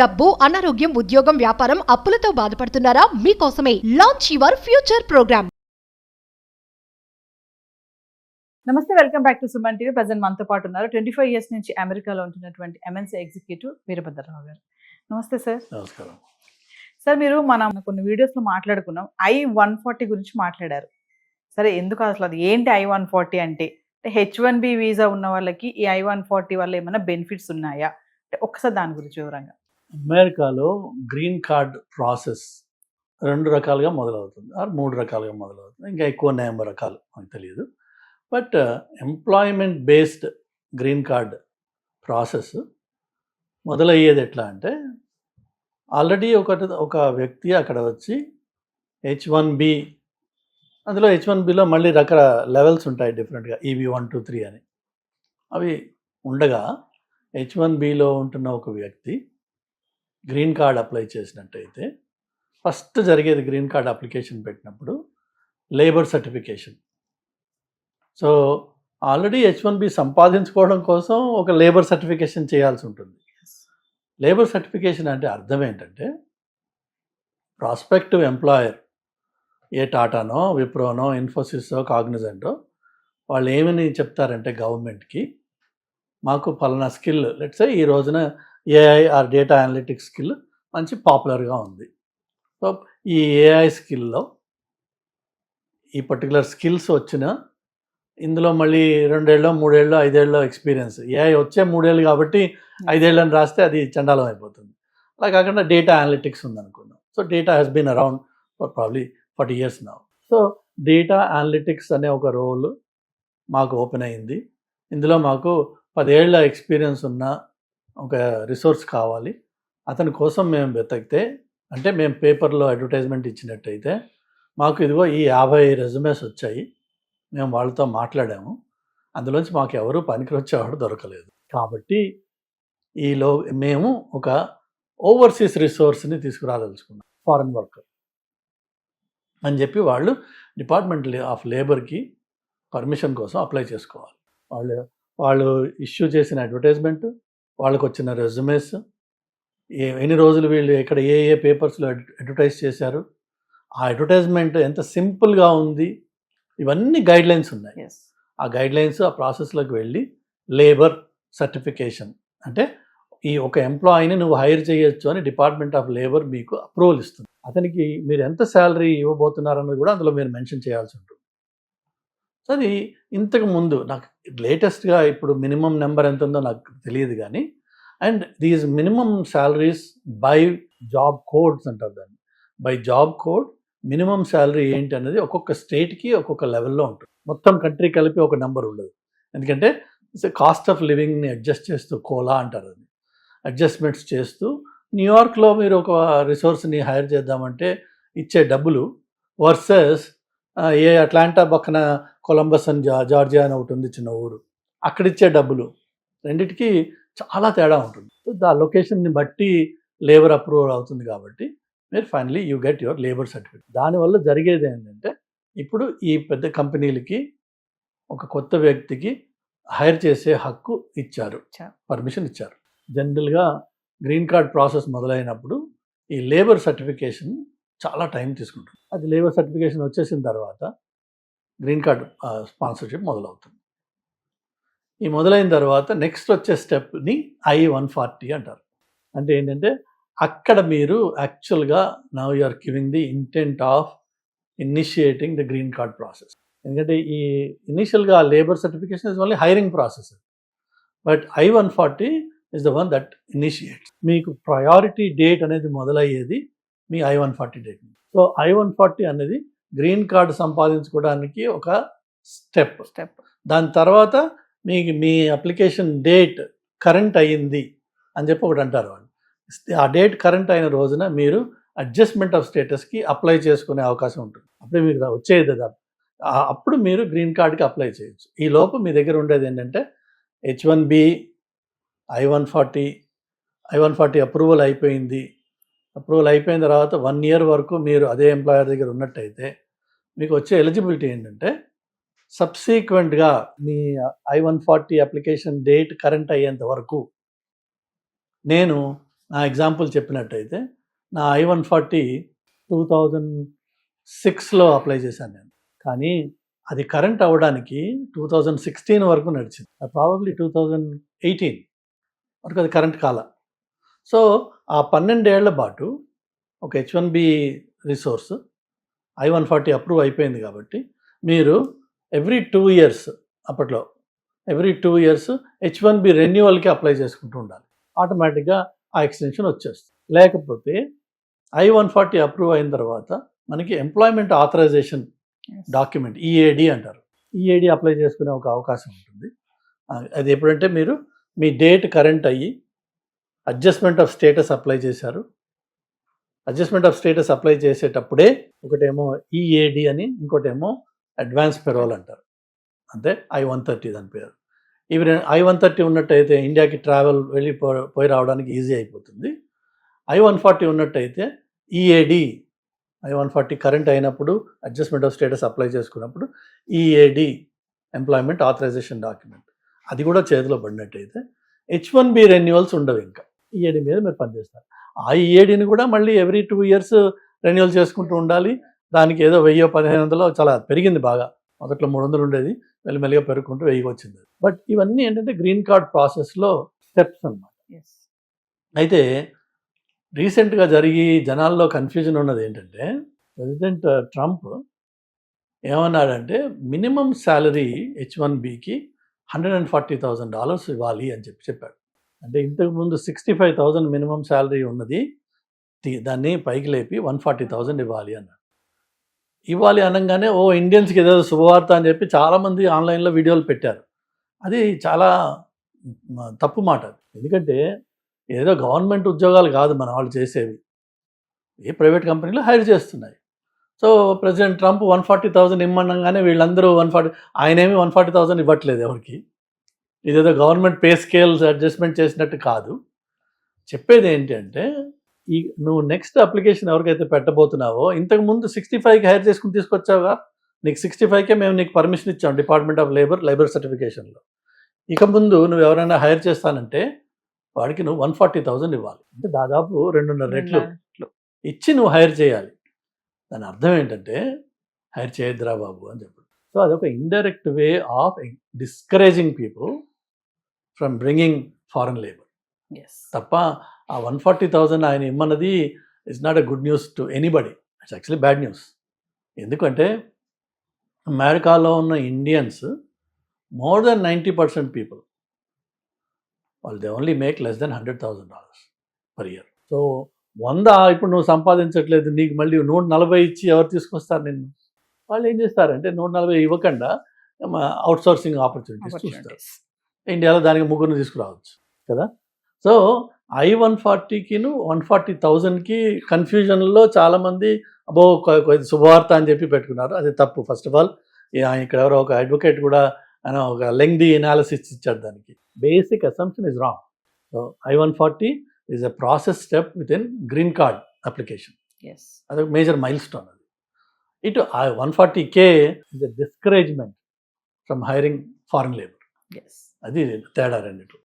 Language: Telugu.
డబ్బు, అనారోగ్యం, ఉద్యోగం, వ్యాపారం, అప్పులతో బాధపడుతున్నారా? మీకోసమే లాంచ్ యువర్ ఫ్యూచర్ ప్రోగ్రామ్. నమస్తే, welcome back to Suman TV. Present మనతో పాటు ఉన్నారు 25 ఇయర్స్ నుంచి అమెరికాలో ఉంటున్నటువంటి ఎంఎన్సీ ఎగ్జిక్యూటివ్ వీరభద్రరావు గారు. నమస్తే సార్. నమస్కారం సార్, మీరు మనం కొన్ని వీడియోస్లో మాట్లాడుకున్నాం, I-140 గురించి మాట్లాడారు. సరే, ఎందుకు అసలు అది ఏంటి I-140 అంటే? H-1B వీసా ఉన్న వాళ్ళకి ఈ I-140 వల్ల ఏమైనా బెనిఫిట్స్ ఉన్నాయా అంటే ఒకసారి దాని గురించి వివరంగా. అమెరికాలో గ్రీన్ కార్డ్ ప్రాసెస్ 2 రకాలుగా మొదలవుతుంది, 3 రకాలుగా మొదలవుతుంది. ఇంకా ఎక్కువ నెంబర్ రకాలు మనకు తెలియదు. But employment based green card process మొదలయ్యేది ఎట్లా అంటే, ఆల్రెడీ ఒక వ్యక్తి అక్కడ వచ్చి H-1B, అందులో H-1Bలో మళ్ళీ లెవెల్స్ ఉంటాయి డిఫరెంట్గా, EB 1 2 3 అని. అవి ఉండగా H-1Bలో ఉంటున్న ఒక వ్యక్తి గ్రీన్ కార్డ్ అప్లై చేసినట్టయితే ఫస్ట్ జరిగేది, గ్రీన్ కార్డ్ అప్లికేషన్ పెట్టినప్పుడు labour certification. So already H-1B సంపాదించుకోవడం కోసం ఒక లేబర్ సర్టిఫికేషన్ చేయాల్సి ఉంటుంది. లేబర్ సర్టిఫికేషన్ అంటే అర్థం ఏంటంటే, ప్రాస్పెక్టివ్ ఎంప్లాయర్, ఏ టాటానో, విప్రోనో, ఇన్ఫోసిసో, కాగ్నిజెంటో, వాళ్ళు ఏమని చెప్తారంటే గవర్నమెంట్కి, మాకు పలానా స్కిల్, లెట్స్ ఈ రోజున AI or data analytics skill మంచి పాపులర్గా ఉంది. సో ఈ AI స్కిల్లో ఈ పర్టికులర్ స్కిల్స్ వచ్చిన, ఇందులో మళ్ళీ 2 ఏళ్ళో 3 ఏళ్ళో 5 ఏళ్ళో ఎక్స్పీరియన్స్, AI వచ్చే 3 ఏళ్ళు కాబట్టి 5 ఏళ్ళని రాస్తే అది చండాలం అయిపోతుంది. అలా కాకుండా డేటా అనలిటిక్స్ ఉందనుకుందాం. So data has been around for probably 40 years now. So data analytics అనే ఒక రోల్ మాకు ఓపెన్ అయింది. ఇందులో మాకు 10 ఏళ్ళ ఎక్స్పీరియన్స్ ఉన్న ఒక రిసోర్స్ కావాలి. అతని కోసం మేము వెతికితే, అంటే మేము పేపర్లో అడ్వర్టైజ్మెంట్ ఇచ్చినట్టయితే, మాకు ఇదిగో ఈ 50 రెజ్యూమేస్ వచ్చాయి. మేము వాళ్ళతో మాట్లాడాము, అందులోంచి మాకు ఎవరు పనికి వచ్చేవాడు దొరకలేదు. కాబట్టి మేము ఒక ఓవర్సీస్ రిసోర్స్ని తీసుకురాదలుచుకున్నాం, ఫారెన్ వర్కర్ అని చెప్పి వాళ్ళు డిపార్ట్మెంట్ ఆఫ్ లేబర్కి పర్మిషన్ కోసం అప్లై చేసుకోవాలి. వాళ్ళు ఇష్యూ చేసిన అడ్వర్టైజ్మెంట్, వాళ్ళకు వచ్చిన రెజ్యూమేస్, ఎన్ని రోజులు వీళ్ళు ఎక్కడ ఏ పేపర్స్లో అడ్వర్టైజ్ చేశారు, ఆ అడ్వర్టైజ్మెంట్ ఎంత సింపుల్గా ఉంది, ఇవన్నీ గైడ్లైన్స్ ఉన్నాయి. ఆ గైడ్లైన్స్, ఆ ప్రాసెస్లోకి వెళ్ళి లేబర్ సర్టిఫికేషన్ అంటే, ఈ ఒక ఎంప్లాయీని నువ్వు హైర్ చేయొచ్చు అని డిపార్ట్మెంట్ ఆఫ్ లేబర్ మీకు అప్రూవల్ ఇస్తుంది. అతనికి మీరు ఎంత శాలరీ ఇవ్వబోతున్నారన్నది కూడా అందులో మీరు మెన్షన్ చేయాల్సి ఉంటుంది. సో అది ఇంతకు ముందు, నాకు లేటెస్ట్గా ఇప్పుడు మినిమం నెంబర్ ఎంత ఉందో నాకు తెలియదు కానీ, and these minimum salaries by job codes అంటారు దాన్ని. By job code minimum salary ఏంటి అనేది ఒక్కొక్క స్టేట్కి ఒక్కొక్క లెవెల్లో ఉంటుంది. మొత్తం కంట్రీ కలిపి ఒక నెంబర్ ఉండదు. ఎందుకంటే కాస్ట్ ఆఫ్ లివింగ్ని అడ్జస్ట్ చేస్తూ, కోలా అంటారు అది, అడ్జస్ట్మెంట్స్ చేస్తూ, న్యూయార్క్లో మీరు ఒక రిసోర్స్ని హైర్ చేద్దామంటే ఇచ్చే డబ్బులు వర్సెస్ అట్లాంటా పక్కన కొలంబస్ అని జార్జియా అని ఒకటి ఉంది, చిన్న ఊరు, అక్కడిచ్చే డబ్బులు, రెండిటికి చాలా తేడా ఉంటుంది. ఆ లొకేషన్ని బట్టి లేబర్ అప్రూవల్ అవుతుంది. కాబట్టి మీరు finally you get your labour certificate. దానివల్ల జరిగేది ఏంటంటే, ఇప్పుడు ఈ పెద్ద కంపెనీలకి ఒక కొత్త వ్యక్తికి హైర్ చేసే హక్కు ఇచ్చారు, పర్మిషన్ ఇచ్చారు. జనరల్గా గ్రీన్ కార్డ్ ప్రాసెస్ మొదలైనప్పుడు ఈ లేబర్ సర్టిఫికేషన్ చాలా టైం తీసుకుంటుంది. అది లేబర్ సర్టిఫికేషన్ వచ్చేసిన తర్వాత గ్రీన్ కార్డ్ స్పాన్సర్షిప్ మొదలవుతుంది. ఈ మొదలైన తర్వాత నెక్స్ట్ వచ్చే స్టెప్ని I-140 అంటారు. అంటే ఏంటంటే, అక్కడ మీరు యాక్చువల్గా now you are giving the intent of initiating the green card process. ఎందుకంటే ఈ ఇనిషియల్గా labour certification is only hiring process, but I-140 is the one that initiates. మీకు ప్రయారిటీ డేట్ అనేది మొదలయ్యేది మీ I-140 డేట్. సో I-140 అనేది గ్రీన్ కార్డ్ సంపాదించుకోవడానికి ఒక స్టెప్. దాని తర్వాత మీ అప్లికేషన్ డేట్ కరెంట్ అయ్యింది అని చెప్పి ఒకటి అంటారు వాళ్ళు. ఆ డేట్ కరెంట్ అయిన రోజున మీరు అడ్జస్ట్మెంట్ ఆఫ్ స్టేటస్కి అప్లై చేసుకునే అవకాశం ఉంటుంది. అప్పుడే మీకు వచ్చేది, అప్పుడు మీరు గ్రీన్ కార్డ్కి అప్లై చేయొచ్చు. ఈ లోపు మీ దగ్గర ఉండేది ఏంటంటే H-1B, I-140 అప్రూవల్ అయిపోయింది. అప్రూవల్ అయిపోయిన తర్వాత 1 year వరకు మీరు అదే ఎంప్లాయర్ దగ్గర ఉన్నట్టయితే మీకు వచ్చే ఎలిజిబిలిటీ ఏంటంటే, సబ్సీక్వెంట్గా మీ I-140 అప్లికేషన్ డేట్ కరెంట్ అయ్యేంత వరకు నేను నా ఎగ్జాంపుల్ చెప్పినట్టయితే నా I-140 2006లో అప్లై చేశాను నేను, కానీ అది కరెంట్ అవ్వడానికి 2016 వరకు నడిచింది, ప్రాబబ్లీ 2018 వరకు అది కరెంట్ కాల. సో ఆ 12 ఏళ్ల పాటు ఒక H-1B రిసోర్స్ I-140 అప్రూవ్ అయిపోయింది కాబట్టి మీరు ఎవ్రీ 2 ఇయర్స్, అప్పట్లో ఎవ్రీ 2 ఇయర్స్ H-1B రెన్యువల్కి అప్లై చేసుకుంటూ ఉండాలి. ఆటోమేటిక్గా ఆ ఎక్స్టెన్షన్ వచ్చేస్తుంది. లేకపోతే I-140 అప్రూవ్ అయిన తర్వాత మనకి ఎంప్లాయ్మెంట్ ఆథరైజేషన్ డాక్యుమెంట్ EAD అంటారు, EAD అప్లై చేసుకునే ఒక అవకాశం ఉంటుంది. అది ఎప్పుడంటే మీరు మీ డేట్ కరెంట్ అయ్యి అడ్జస్ట్మెంట్ ఆఫ్ స్టేటస్ అప్లై చేశారు. అడ్జస్ట్మెంట్ ఆఫ్ స్టేటస్ అప్లై చేసేటప్పుడే ఒకటేమో EAD అని, ఇంకోటేమో అడ్వాన్స్ పెరోల్ అంటారు, అంటే I-130 దాని పేరు. ఇవి I-130 ఉన్నట్టయితే ఇండియాకి ట్రావెల్ వెళ్ళి పోయి రావడానికి ఈజీ అయిపోతుంది. I-140 ఉన్నట్టయితే EAD, I-140 కరెంట్ అయినప్పుడు అడ్జస్ట్మెంట్ ఆఫ్ స్టేటస్ అప్లై చేసుకున్నప్పుడు EAD ఎంప్లాయ్మెంట్ ఆథరైజేషన్ డాక్యుమెంట్ అది కూడా చేతిలో పడినట్టయితే H-1B రెన్యువల్స్ ఉండవు. ఇంకా EAD మీద మీరు పనిచేస్తారు. ఆ EADని కూడా మళ్ళీ ఎవ్రీ 2 ఇయర్స్ రెన్యువల్ చేసుకుంటూ ఉండాలి. దానికి ఏదో 1000-1500 చాలా పెరిగింది బాగా, మొదట్లో 300 ఉండేది, మెల్లిమెల్లిగా పెరుగుకుంటూ 1000 వచ్చింది. బట్ ఇవన్నీ ఏంటంటే గ్రీన్ కార్డ్ ప్రాసెస్లో స్టెప్స్ అన్నమాట. అయితే రీసెంట్గా జరిగి జనాల్లో కన్ఫ్యూజన్ ఉన్నది ఏంటంటే, ప్రెసిడెంట్ ట్రంప్ ఏమన్నాడంటే మినిమం శాలరీ H-1Bకి $140,000 ఇవ్వాలి అని చెప్పాడు. అంటే ఇంతకుముందు 65,000 మినిమం శాలరీ ఉన్నది, దాన్ని పైకి లేపి 140,000 ఇవ్వాలి అన్నాడు. ఇవ్వాలి అనగానే ఇండియన్స్కి ఏదో శుభవార్త అని చెప్పి చాలామంది ఆన్లైన్లో వీడియోలు పెట్టారు. అది చాలా తప్పు మాట. ఎందుకంటే ఏదో గవర్నమెంట్ ఉద్యోగాలు కాదు మన వాళ్ళు చేసేవి, ఏ ప్రైవేట్ కంపెనీలో హైర్ చేస్తున్నాయి. సో ప్రెసిడెంట్ ట్రంప్ 140,000 ఇమ్మనగానే వీళ్ళందరూ 140, ఆయనేమి 140,000 ఇవ్వట్లేదు ఎవరికి. ఇదేదో గవర్నమెంట్ పే స్కేల్స్ అడ్జస్ట్మెంట్ చేసినట్టు కాదు. చెప్పేది ఏంటంటే నువ్వు నెక్స్ట్ అప్లికేషన్ ఎవరికైతే పెట్టబోతున్నావో, ఇంతకుముందు 65కి హైర్ చేసుకుని తీసుకొచ్చావుగా, నీకు 65కే మేము నీకు పర్మిషన్ ఇచ్చాం డిపార్ట్మెంట్ ఆఫ్ లేబర్ సర్టిఫికేషన్లో. ఇక ముందు నువ్వు ఎవరైనా హైర్ చేస్తానంటే వాడికి నువ్వు 140,000 ఇవ్వాలి. అంటే దాదాపు 2.5 రెట్లు ఇచ్చి నువ్వు హైర్ చేయాలి. దాని అర్థం ఏంటంటే హైర్ చేయొద్దురా బాబు అని చెప్పాడు. సో అదొక indirect way of discouraging people from bringing foreign labour తప్ప ఆ 140,000 ఆయన ఇమ్మన్నది it's not a good news to anybody, it's actually bad news. ఎందుకంటే అమెరికాలో ఉన్న ఇండియన్స్ మోర్ దెన్ 90% పీపుల్ వాళ్ళు they only make less than $100,000 per year. So 100 ఇప్పుడు నువ్వు సంపాదించట్లేదు, నీకు మళ్ళీ 140 ఇచ్చి ఎవరు తీసుకొస్తారు నిన్ను? వాళ్ళు ఏం చేస్తారంటే 140 ఇవ్వకుండా అవుట్సోర్సింగ్ ఆపర్చునిటీస్ చూస్తారు. ఇండియాలో దానికి 3 తీసుకురావచ్చు కదా. సో I-140కి 140,000కి కన్ఫ్యూజన్లో చాలామంది శుభవార్త అని చెప్పి పెట్టుకున్నారు. అది తప్పు. ఫస్ట్ ఆఫ్ ఆల్ ఇక్కడ ఎవరో ఒక అడ్వకేట్ కూడా ఆయన ఒక లెంగ్దీ ఎనాలిసిస్ ఇచ్చాడు దానికి. Basic assumption is wrong. So I-140 is a process step with in green card application. అదొక మేజర్ మైల్ స్టోన్. అది ఇటు I-140K is a discouragement from hiring foreign labour. అది తేడా రెండిట్లు.